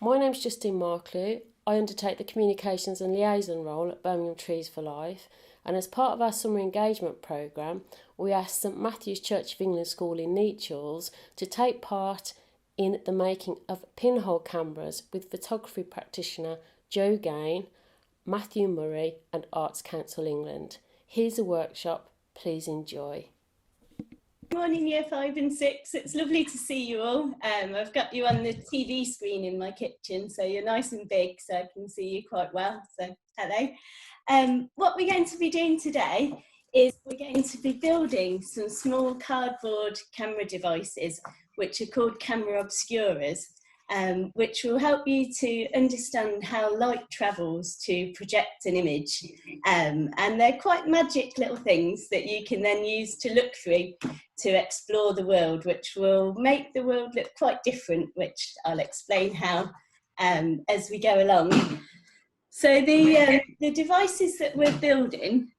My name's Justine Marklew. I undertake the Communications and Liaison role at Birmingham Trees for Life, and as part of our summer engagement programme, we asked St.Matthews Church of England School in Nechells to take part in the making of Pinhole cameras with photography practitioner Gane, Matthew Muray and Arts Council England. Here's a workshop, please enjoy. Morning Year 5 and 6, it's lovely to see you all. I've got you on the TV screen in my kitchen, so you're nice and big so I can see you quite well, so hello. What we're going to be doing today is we're going to be building some small cardboard camera devices which are called camera obscuras, which will help you to understand how light travels to project an image. And they're quite magic little things that you can then use to look through to explore the world, which will make the world look quite different, which I'll explain how as we go along. So the devices that we're building,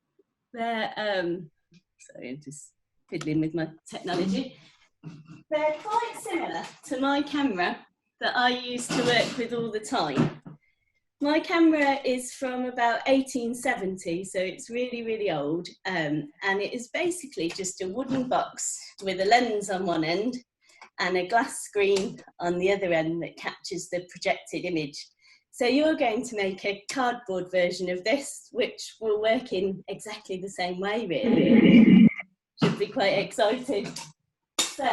they're, sorry, I'm just fiddling with my technology. They're quite similar to my camera that I use to work with all the time. My camera is from about 1870, so it's really, really old, and it is basically just a wooden box with a lens on one end and a glass screen on the other end that captures the projected image. So you're going to make a cardboard version of this, which will work in exactly the same way, really. Should be quite exciting. So,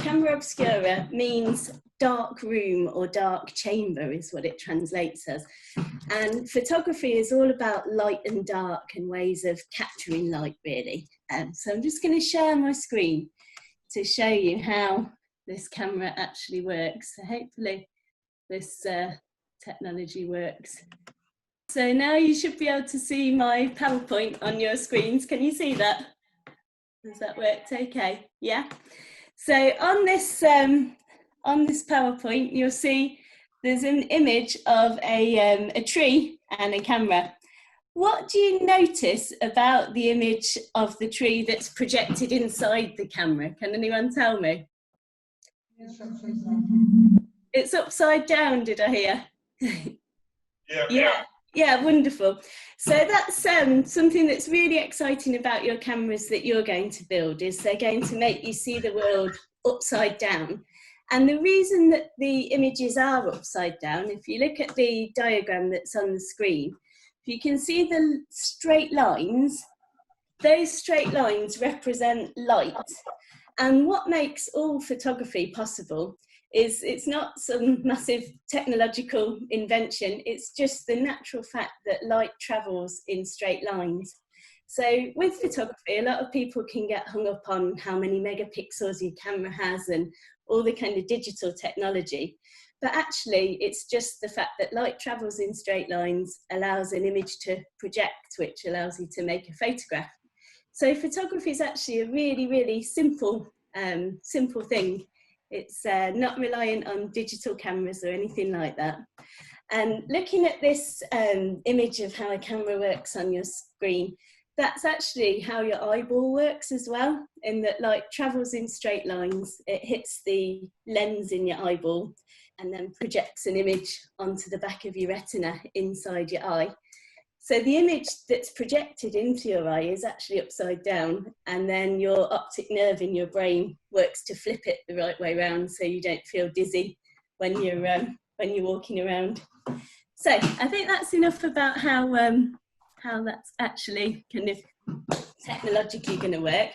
camera obscura means dark room or dark chamber is what it translates as. And photography is all about light and dark and ways of capturing light, really. So I'm just going to share my screen to show you how this camera actually works. So hopefully this technology works. So now you should be able to see my PowerPoint on your screens. Can you see that? Does that work okay? Yeah. So on this PowerPoint, you'll see there's an image of a tree and a camera. What do you notice about the image of the tree that's projected inside the camera? Can anyone tell me? It's upside down. It's upside down, did I hear? Yeah. Yeah, wonderful. So that's something that's really exciting about your cameras that you're going to build, is they're going to make you see the world upside down. And the reason that the images are upside down, if you look at the diagram that's on the screen, if you can see the straight lines, those straight lines represent light. And what makes all photography possible is it's not some massive technological invention, it's just the natural fact that light travels in straight lines. So with photography, a lot of people can get hung up on how many megapixels your camera has and all the kind of digital technology. But actually, it's just the fact that light travels in straight lines allows an image to project, which allows you to make a photograph. So photography is actually a really, really simple thing. It's not reliant on digital cameras or anything like that. And looking at this image of how a camera works on your screen, that's actually how your eyeball works as well, in that light travels in straight lines, it hits the lens in your eyeball and then projects an image onto the back of your retina inside your eye. So the image that's projected into your eye is actually upside down, and then your optic nerve in your brain works to flip it the right way around so you don't feel dizzy when you're walking around. So I think that's enough about how that's actually kind of technologically going to work.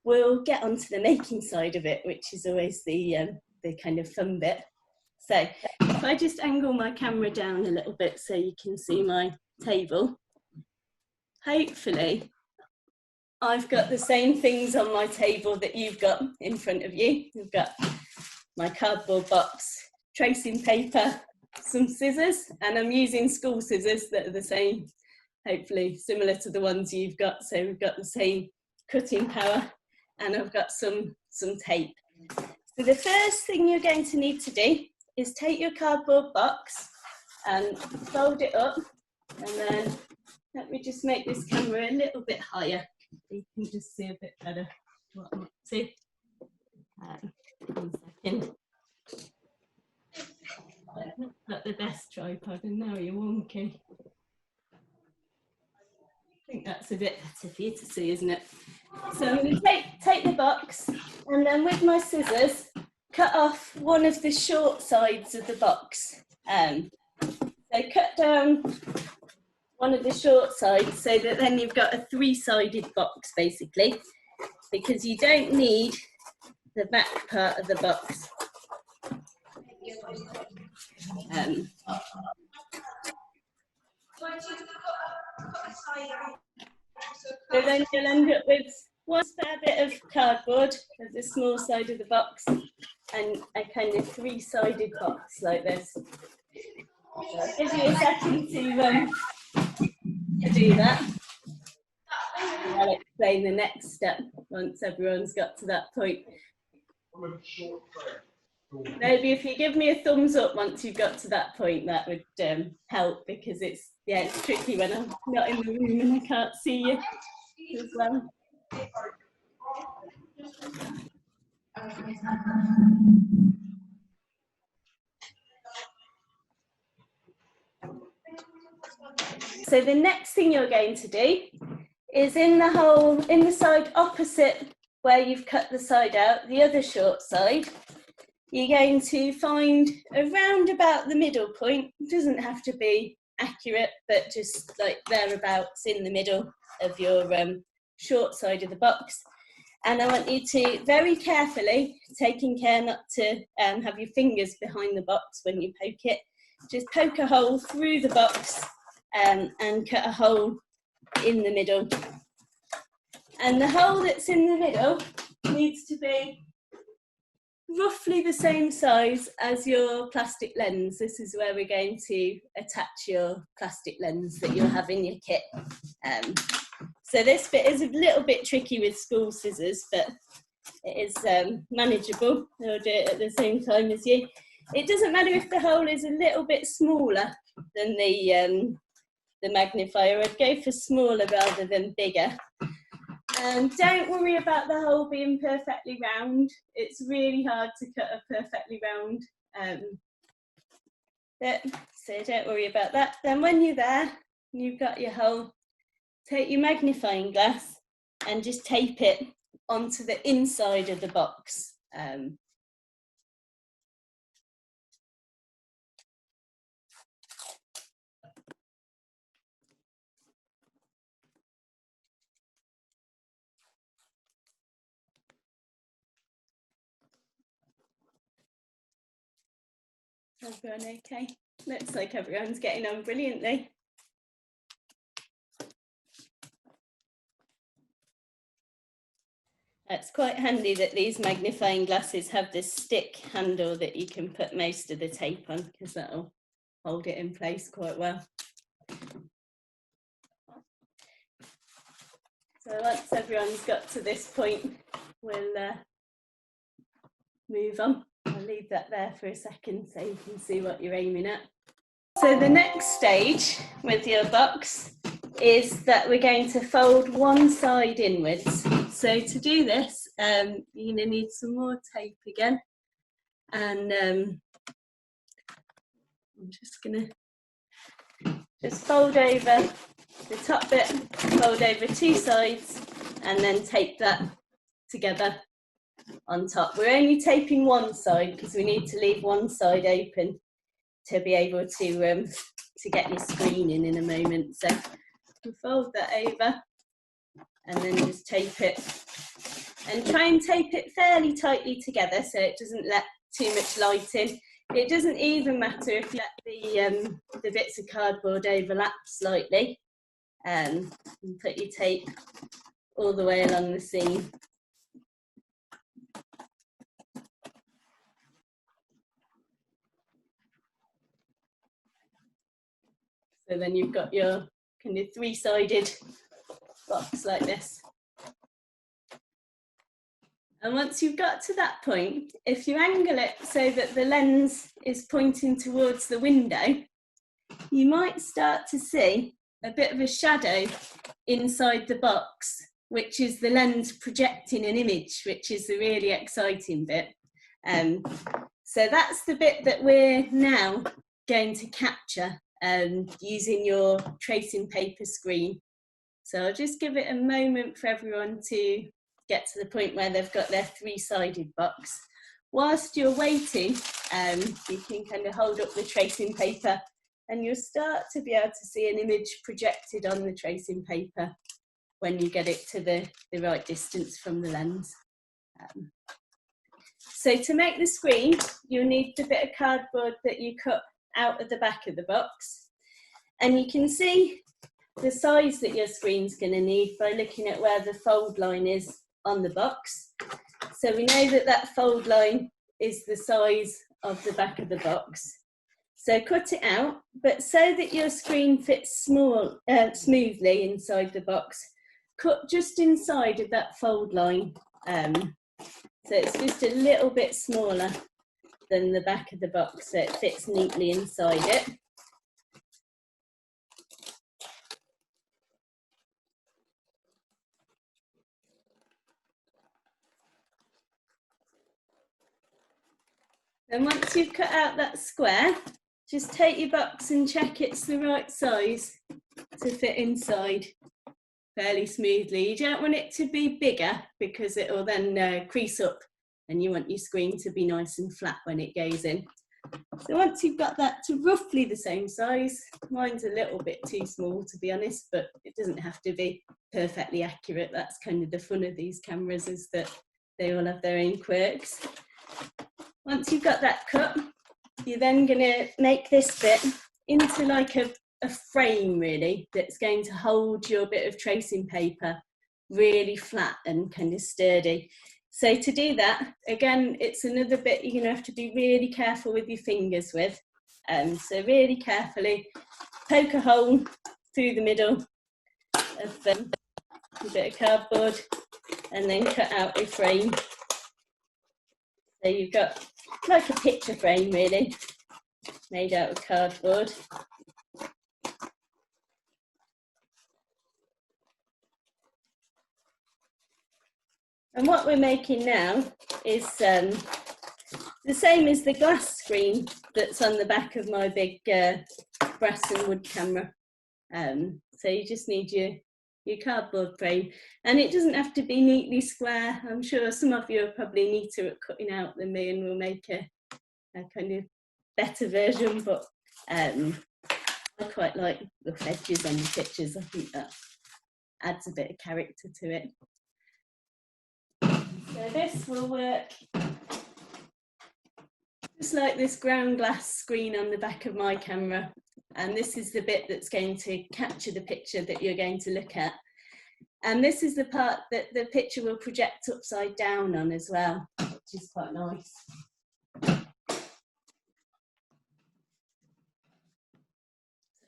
We'll get onto the making side of it, which is always the kind of fun bit. So if I just angle my camera down a little bit so you can see my table, hopefully I've got the same things on my table that you've got in front of you. You've got my cardboard box, tracing paper, some scissors, and I'm using school scissors that are the same, hopefully similar to the ones you've got. So we've got the same cutting power, and I've got some tape. So the first thing you're going to need to do is take your cardboard box and fold it up, and then let me just make this camera a little bit higher so you can just see a bit better what I'm up to. Not the best tripod, and now you're wonky. I think that's a bit better for you to see, isn't it? So I'm going to take the box, and then with my scissors, cut off one of the short sides of the box. So cut down one of the short sides so that then you've got a three-sided box, basically, because you don't need the back part of the box. So then you'll end up with one spare bit of cardboard at the small side of the box and a kind of three-sided box like this. So I'll give you a second to do that. And I'll explain the next step once everyone's got to that point. Maybe if you give me a thumbs up once you've got to that point, that would help, because it's tricky when I'm not in the room and I can't see you as well. So the next thing you're going to do is in the side opposite where you've cut the side out, the other short side, you're going to find around about the middle point. It doesn't have to be accurate, but just like thereabouts in the middle of your short side of the box. And I want you to very carefully, taking care not to have your fingers behind the box when you poke it, just poke a hole through the box and cut a hole in the middle. And the hole that's in the middle needs to be roughly the same size as your plastic lens. This is where we're going to attach your plastic lens that you'll have in your kit. So this bit is a little bit tricky with school scissors, but it is manageable. I'll do it at the same time as you. It doesn't matter if the hole is a little bit smaller than the magnifier. I'd go for smaller rather than bigger. And don't worry about the hole being perfectly round. It's really hard to cut a perfectly round bit, so don't worry about that. Then when you're there, you've got your hole, take your magnifying glass and just tape it onto the inside of the box. Everyone okay? Looks like everyone's getting on brilliantly. It's quite handy that these magnifying glasses have this stick handle that you can put most of the tape on, because that'll hold it in place quite well. So once everyone's got to this point, we'll move on. I'll leave that there for a second so you can see what you're aiming at. So the next stage with your box is that we're going to fold one side inwards. So to do this, you're going to need some more tape again. And I'm just going to fold over the top bit, fold over two sides, and then tape that together on top. We're only taping one side because we need to leave one side open to be able to get your screen in a moment. So we'll fold that over and then just tape it, and try and tape it fairly tightly together so it doesn't let too much light in. It doesn't even matter if you let the bits of cardboard overlap slightly, and put your tape all the way along the seam. So then you've got your kind of three-sided box like this. And once you've got to that point, if you angle it so that the lens is pointing towards the window, you might start to see a bit of a shadow inside the box, which is the lens projecting an image, which is the really exciting bit. So that's the bit that we're now going to capture using your tracing paper screen. So I'll just give it a moment for everyone to get to the point where they've got their three-sided box. Whilst you're waiting, you can kind of hold up the tracing paper and you'll start to be able to see an image projected on the tracing paper when you get it to the right distance from the lens. So to make the screen, you'll need the bit of cardboard that you cut out of the back of the box. And you can see the size that your screen's going to need by looking at where the fold line is on the box. So we know that that fold line is the size of the back of the box. So cut it out, but so that your screen fits smoothly inside the box, cut just inside of that fold line. So it's just a little bit smaller than the back of the box, so it fits neatly inside it. And once you've cut out that square, just take your box and check it's the right size to fit inside fairly smoothly. You don't want it to be bigger because it will then crease up, and you want your screen to be nice and flat when it goes in. So once you've got that to roughly the same size, mine's a little bit too small to be honest, but it doesn't have to be perfectly accurate. That's kind of the fun of these cameras, is that they all have their own quirks. Once you've got that cut, you're then going to make this bit into like a frame really, that's going to hold your bit of tracing paper really flat and kind of sturdy. So to do that, again, it's another bit you're going to have to be really careful with your fingers with. So really carefully poke a hole through the middle of a bit of cardboard and then cut out a frame. So you've got like a picture frame really, made out of cardboard. And what we're making now is the same as the glass screen that's on the back of my big brass and wood camera. So you just need your cardboard frame, and it doesn't have to be neatly square. I'm sure some of you are probably neater at cutting out than me, and will make a kind of better version, but I quite like the edges on the pictures. I think that adds a bit of character to it. So this will work just like this ground glass screen on the back of my camera, and this is the bit that's going to capture the picture that you're going to look at, and this is the part that the picture will project upside down on as well, which is quite nice.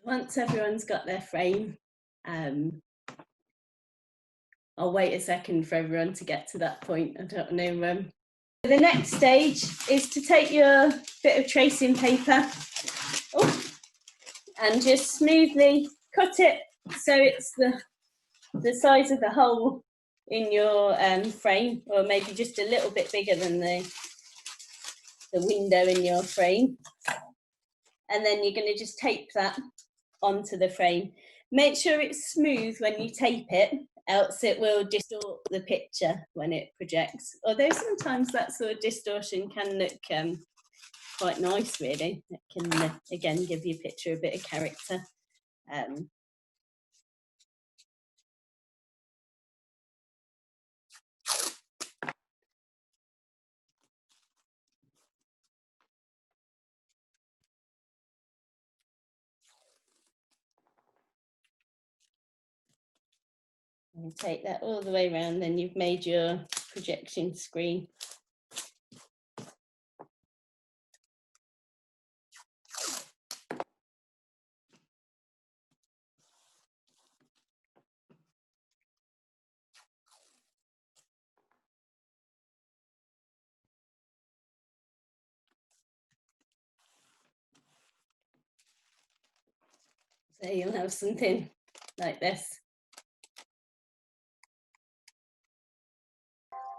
Once everyone's got their frame, I'll wait a second for everyone to get to that point. I don't know. The next stage is to take your bit of tracing paper and just smoothly cut it so it's the size of the hole in your frame, or maybe just a little bit bigger than the window in your frame. And then you're going to just tape that onto the frame. Make sure it's smooth when you tape it, else it will distort the picture when it projects. Although sometimes that sort of distortion can look quite nice, really. It can, again, give your picture a bit of character. And take that all the way around, then you've made your projection screen. So you'll have something like this.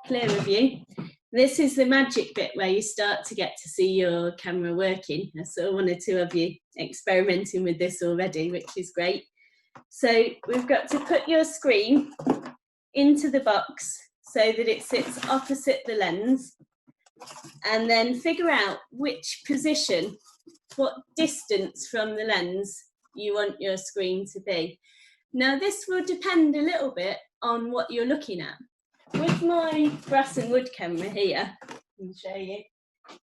Clear of you. This is the magic bit where you start to get to see your camera working. I saw one or two of you experimenting with this already, which is great. So we've got to put your screen into the box so that it sits opposite the lens, and then figure out which position, what distance from the lens you want your screen to be. Now this will depend a little bit on what you're looking at. With my brass and wood camera here, I'll show you,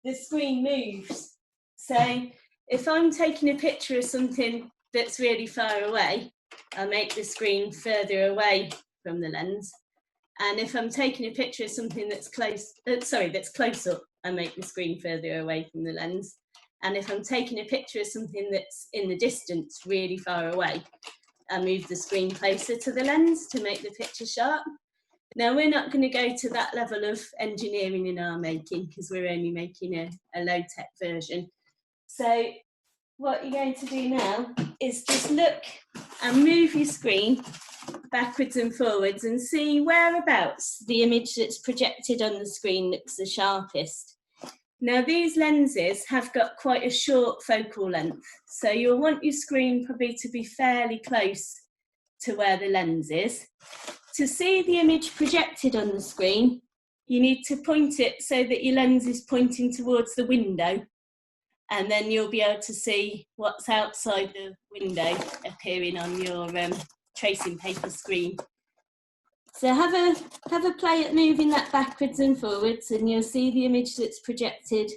the screen moves. So if I'm taking a picture of something that's really far away, I'll make the screen further away from the lens. And if I'm taking a picture of something that's close up, I make the screen further away from the lens. And if I'm taking a picture of something that's in the distance, really far away, I move the screen closer to the lens to make the picture sharp. Now, we're not going to go to that level of engineering in our making because we're only making a low-tech version. So what you're going to do now is just look and move your screen backwards and forwards and see whereabouts the image that's projected on the screen looks the sharpest. Now, these lenses have got quite a short focal length, so you'll want your screen probably to be fairly close to where the lens is. To see the image projected on the screen, you need to point it so that your lens is pointing towards the window, and then you'll be able to see what's outside the window appearing on your tracing paper screen. So have a play at moving that backwards and forwards, and you'll see the image that's projected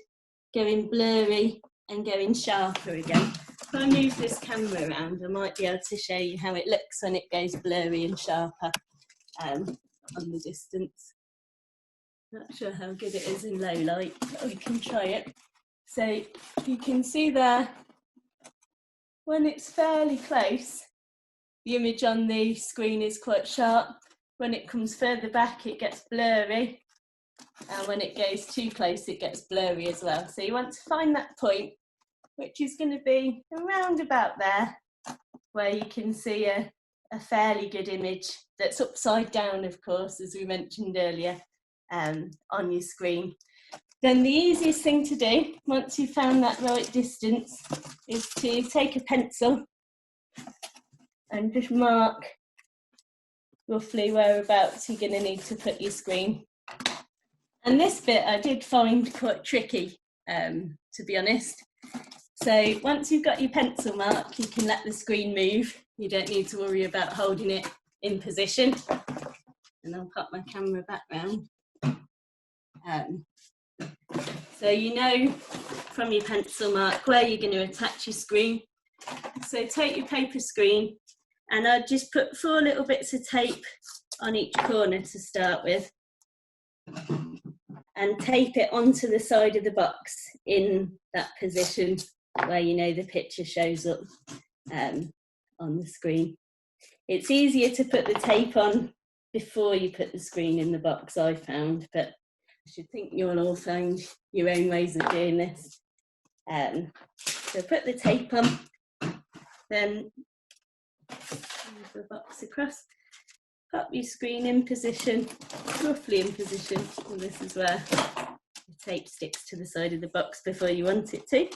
going blurry and going sharper again. If I move this camera around, I might be able to show you how it looks when it goes blurry and sharper on the distance. Not sure how good it is in low light, but we can try it. So you can see there, when it's fairly close, the image on the screen is quite sharp. When it comes further back, it gets blurry. And when it goes too close, it gets blurry as well. So you want to find that point, which is going to be around about there, where you can see a fairly good image that's upside down, of course, as we mentioned earlier, on your screen. Then the easiest thing to do, once you've found that right distance, is to take a pencil and just mark roughly whereabouts you're going to need to put your screen. And this bit I did find quite tricky, to be honest. So once you've got your pencil mark, you can let the screen move. You don't need to worry about holding it in position. And I'll pop my camera back round. So you know from your pencil mark where you're going to attach your screen. So take your paper screen, and I'll just put 4 little bits of tape on each corner to start with, and tape it onto the side of the box in that position where you know the picture shows up on the screen. It's easier to put the tape on before you put the screen in the box, I found, but I should think you'll all find your own ways of doing this. So put the tape on, then move the box across, pop your screen in position, roughly in position, and this is where the tape sticks to the side of the box before you want it to.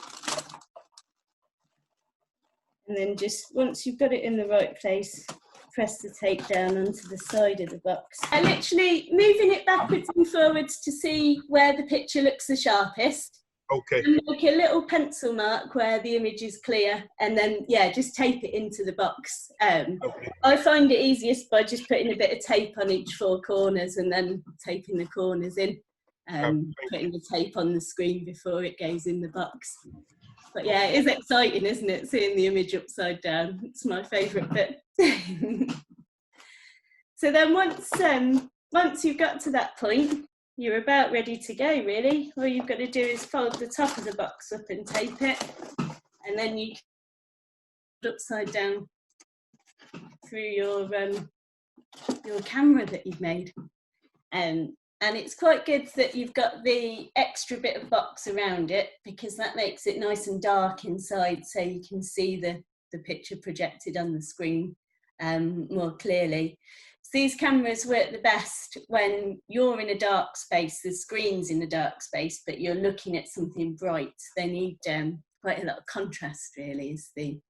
And then just once you've got it in the right place, press the tape down onto the side of the box. And literally moving it backwards and forwards to see where the picture looks the sharpest. Okay. And make a little pencil mark where the image is clear, and then, yeah, just tape it into the box. Okay. I find it easiest by just putting a bit of tape on each 4 corners and then taping the corners in, putting the tape on the screen before it goes in the box. But yeah, it is exciting, isn't it, seeing the image upside down? It's my favourite bit. So then once you've got to that point, you're about ready to go, really. All you've got to do is fold the top of the box up and tape it, and then you can upside down through your camera that you've made. And it's quite good that you've got the extra bit of box around it, because that makes it nice and dark inside, so you can see the picture projected on the screen more clearly. these cameras work the best when you're in a dark space, the screen's in a dark space, but you're looking at something bright. They need quite a lot of contrast, really, is the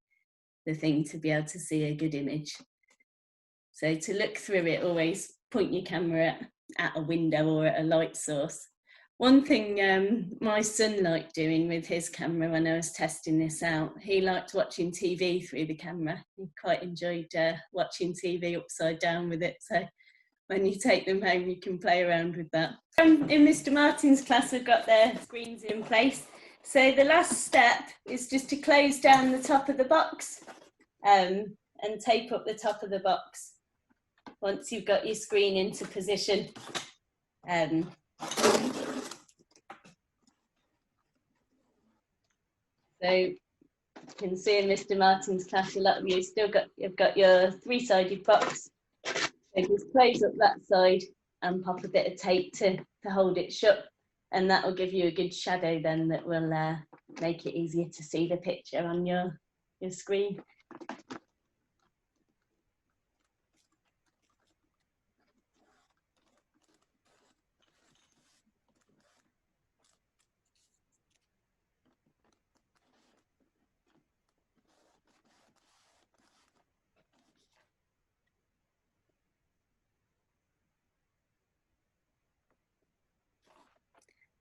thing to be able to see a good image. So to look through it, always point your camera at a window or at a light source. One thing my son liked doing with his camera when I was testing this out, he liked watching TV through the camera. He quite enjoyed watching TV upside down with it. So when you take them home, you can play around with that. In Mr. Martin's class, we've got their screens in place. So the last step is just to close down the top of the box and tape up the top of the box once you've got your screen into position. So you can see in Mr. Martin's class, a lot of you you've got your three-sided box. So just close up that side and pop a bit of tape to hold it shut, and that will give you a good shadow then that will make it easier to see the picture on your screen.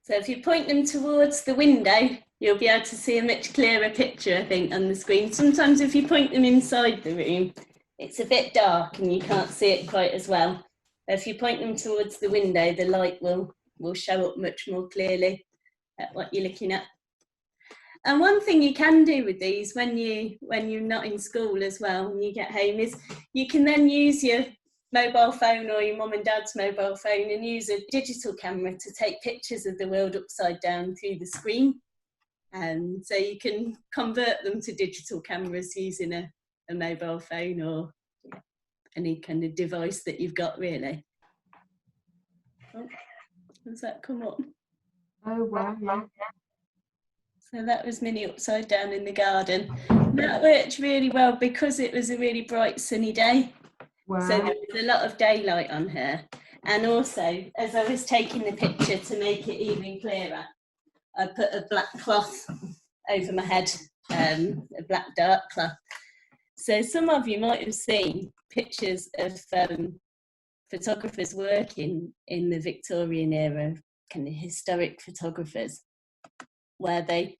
So if you point them towards the window, you'll be able to see a much clearer picture, I think, on the screen. Sometimes if you point them inside the room, it's a bit dark and you can't see it quite as well. If you point them towards the window, the light will show up much more clearly at what you're looking at. And one thing you can do with these when you're not in school as well, when you get home, is you can then use your mobile phone or your mum and dad's mobile phone and use a digital camera to take pictures of the world upside down through the screen. And so you can convert them to digital cameras using a mobile phone or any kind of device that you've got, really. Oh, does that come up? Oh, wow. So that was Minnie upside down in the garden. That worked really well because it was a really bright sunny day. Wow. So there was a lot of daylight on her. And also, as I was taking the picture to make it even clearer, I put a black cloth over my head, a black dark cloth. So some of you might have seen pictures of photographers working in the Victorian era, kind of historic photographers, where they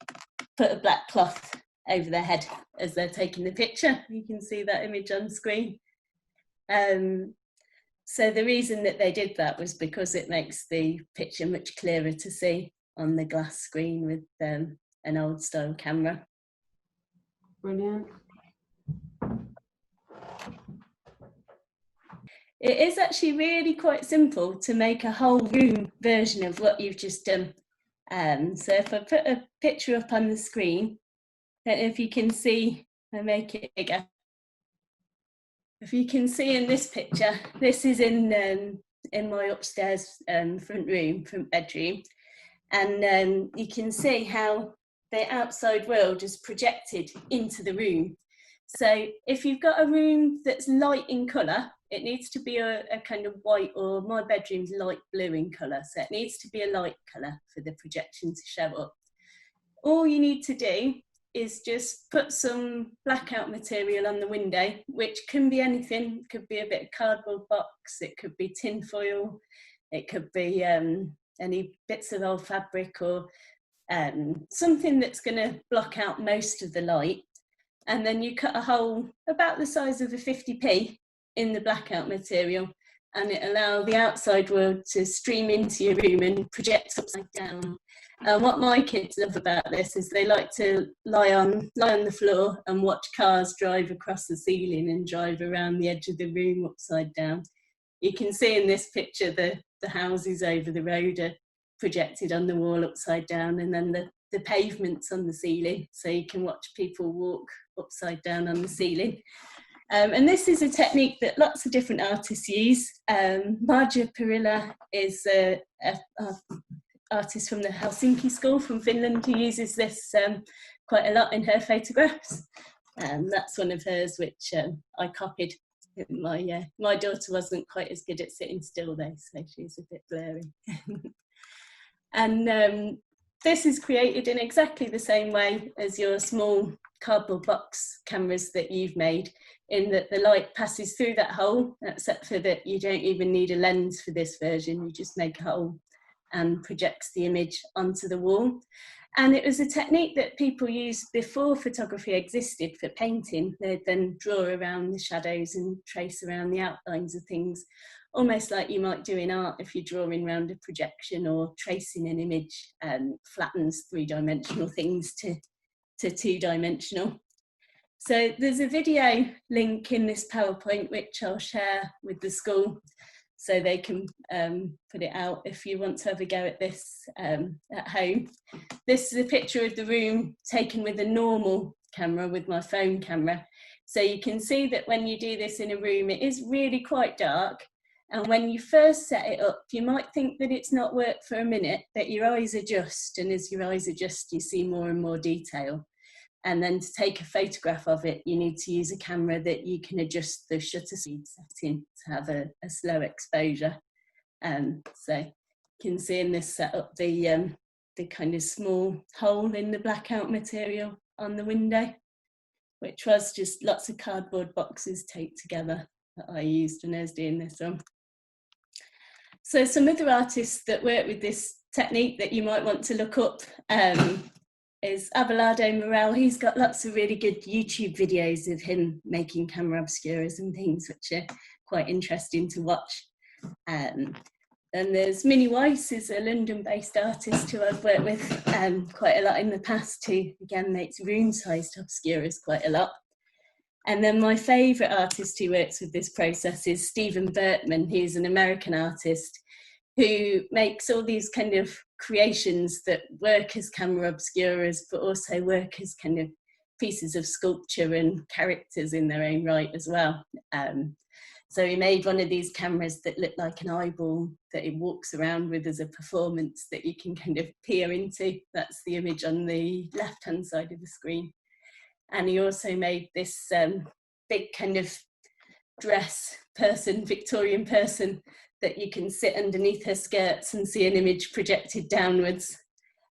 put a black cloth over their head as they're taking the picture. You can see that image on screen. So the reason that they did that was because it makes the picture much clearer to see on the glass screen with an old style camera. Brilliant. It is actually really quite simple to make a whole room version of what you've just done. So if I put a picture up on the screen, I don't know if you can see, I'll make it bigger. If you can see in this picture, this is in my upstairs front bedroom, and you can see how the outside world is projected into the room. So if you've got a room that's light in colour, it needs to be a kind of white, or my bedroom's light blue in colour, so it needs to be a light colour for the projection to show up. All you need to do is just put some blackout material on the window, which can be anything. It could be a bit of cardboard box, it could be tin foil, it could be any bits of old fabric, or something that's going to block out most of the light. And then you cut a hole about the size of a 50p in the blackout material, and it allows the outside world to stream into your room and project upside down. And what my kids love about this is they like to lie on the floor and watch cars drive across the ceiling and drive around the edge of the room upside down. You can see in this picture the houses over the road are projected on the wall upside down, and then the pavements on the ceiling, so you can watch people walk upside down on the ceiling. And this is a technique that lots of different artists use. Marja Perilla is an artist from the Helsinki School from Finland who uses this quite a lot in her photographs. That's one of hers which I copied. My daughter wasn't quite as good at sitting still though, so she's a bit blurry. And this is created in exactly the same way as your small cardboard box cameras that you've made, in that the light passes through that hole, except for that you don't even need a lens for this version, you just make a hole and projects the image onto the wall. And it was a technique that people used before photography existed for painting. They'd then draw around the shadows and trace around the outlines of things, almost like you might do in art if you're drawing around a projection or tracing an image and flattens three-dimensional things to two-dimensional. So there's a video link in this PowerPoint which I'll share with the school so they can put it out if you want to have a go at this at home. This is a picture of the room taken with a normal camera, with my phone camera. So you can see that when you do this in a room, it is really quite dark. And when you first set it up, you might think that it's not worked for a minute, but your eyes adjust. And as your eyes adjust, you see more and more detail. And then to take a photograph of it, you need to use a camera that you can adjust the shutter speed setting to have a slow exposure. So you can see in this setup the kind of small hole in the blackout material on the window, which was just lots of cardboard boxes taped together that I used when I was doing this one. So some other artists that work with this technique that you might want to look up is Abelardo Morel. He's got lots of really good YouTube videos of him making camera obscuras and things, which are quite interesting to watch. And there's Minnie Weiss, who's a London-based artist who I've worked with quite a lot in the past, who again makes room-sized obscuras quite a lot. And then my favourite artist who works with this process is Stephen Bertman, who's an American artist who makes all these kind of creations that work as camera obscuras, but also work as kind of pieces of sculpture and characters in their own right as well. So he made one of these cameras that looked like an eyeball that he walks around with as a performance that you can kind of peer into. That's the image on the left-hand side of the screen. And he also made this big kind of dress person, Victorian person, that you can sit underneath her skirts and see an image projected downwards.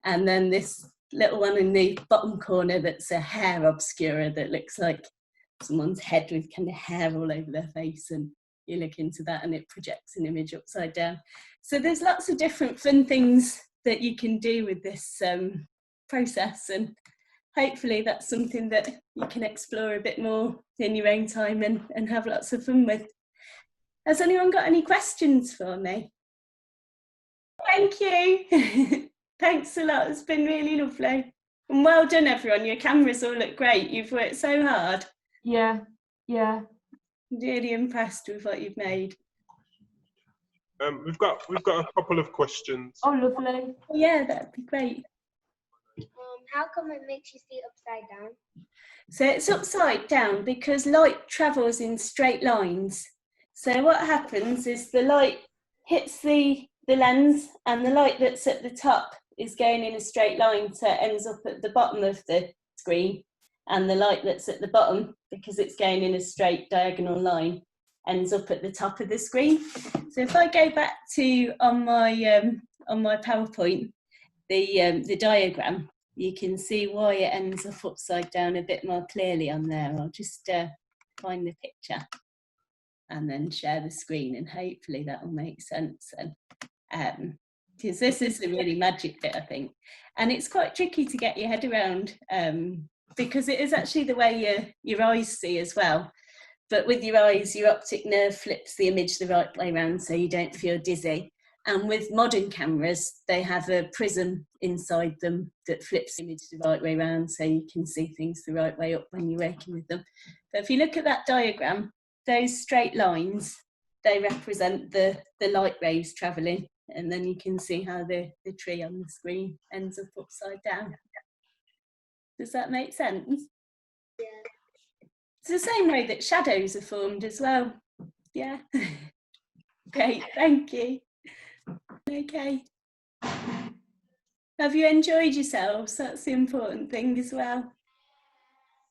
And then this little one in the bottom corner that's a hair obscura that looks like someone's head with kind of hair all over their face, and you look into that and it projects an image upside down. So there's lots of different fun things that you can do with this process, and hopefully that's something that you can explore a bit more in your own time and have lots of fun with. Has anyone got any questions for me? Thank you. Thanks a lot. It's been really lovely. And well done, everyone. Your cameras all look great. You've worked so hard. Yeah. Really impressed with what you've made. We've got a couple of questions. Oh, lovely. Yeah, that'd be great. How come it makes you see upside down? So it's upside down because light travels in straight lines. So what happens is the light hits the lens, and the light that's at the top is going in a straight line, so it ends up at the bottom of the screen, and the light that's at the bottom, because it's going in a straight diagonal line, ends up at the top of the screen. So if I go back to on my PowerPoint, the diagram, you can see why it ends up upside down a bit more clearly on there. I'll just find the picture and then share the screen, and hopefully that will make sense. And because this is the really magic bit, I think, and it's quite tricky to get your head around because it is actually the way your eyes see as well. But with your eyes, your optic nerve flips the image the right way around so you don't feel dizzy. And with modern cameras, they have a prism inside them that flips the image the right way around so you can see things the right way up when you're working with them. But if you look at that diagram, those straight lines, they represent the light rays travelling, and then you can see how the tree on the screen ends up upside down. Does that make sense? Yeah. It's the same way that shadows are formed as well. Yeah. Great, thank you. Okay. Have you enjoyed yourselves? That's the important thing as well.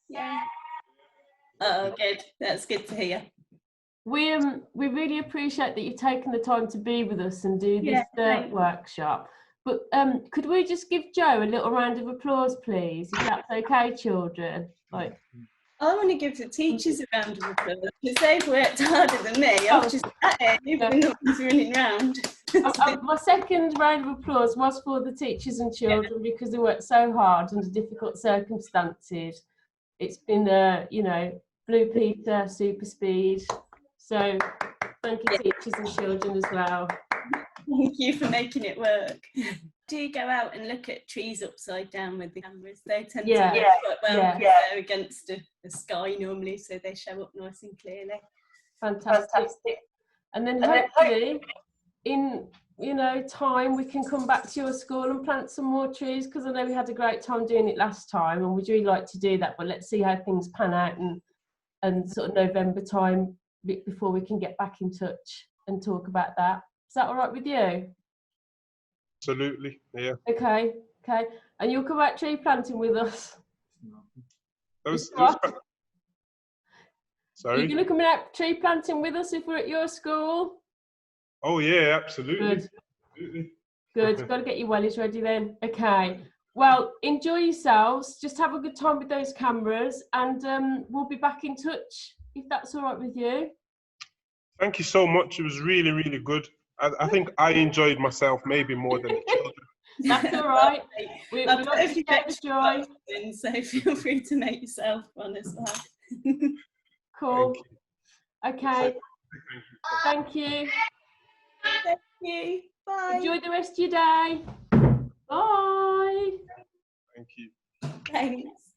Yeah. Oh, good. That's good to hear. we really appreciate that you've taken the time to be with us and do this workshop. But could we just give Joe a little round of applause, please, if that's okay, children? Like, I want to give the teachers a round of applause because they've worked harder than me. I've just sat here, you've been running round. My second round of applause was for the teachers and children because they worked so hard under difficult circumstances. It's been you know, Blue Peter, super speed. So thank you, teachers and children as well. Thank you for making it work. Do go out and look at trees upside down with the cameras. They tend to work quite well because they're against the sky normally, so they show up nice and clearly. Fantastic. And then hopefully in, you know, time we can come back to your school and plant some more trees, because I know we had a great time doing it last time and we'd really like to do that, but let's see how things pan out and sort of November time before we can get back in touch and talk about that. Is that all right with you? Absolutely, yeah. Okay. And you'll come out tree planting with us? Sorry? You're going to come out tree planting with us if we're at your school? Oh yeah, absolutely. Good. Got to get your wellies ready then. Okay. Well, enjoy yourselves. Just have a good time with those cameras, and we'll be back in touch if that's all right with you. Thank you so much. It was really, really good. I think I enjoyed myself maybe more than the children. That's all right. We like to share the joy. So feel free to make yourself one as well. Cool. Okay. Thank you. Thank you. Bye. Enjoy the rest of your day. Bye. Thank you. Thanks.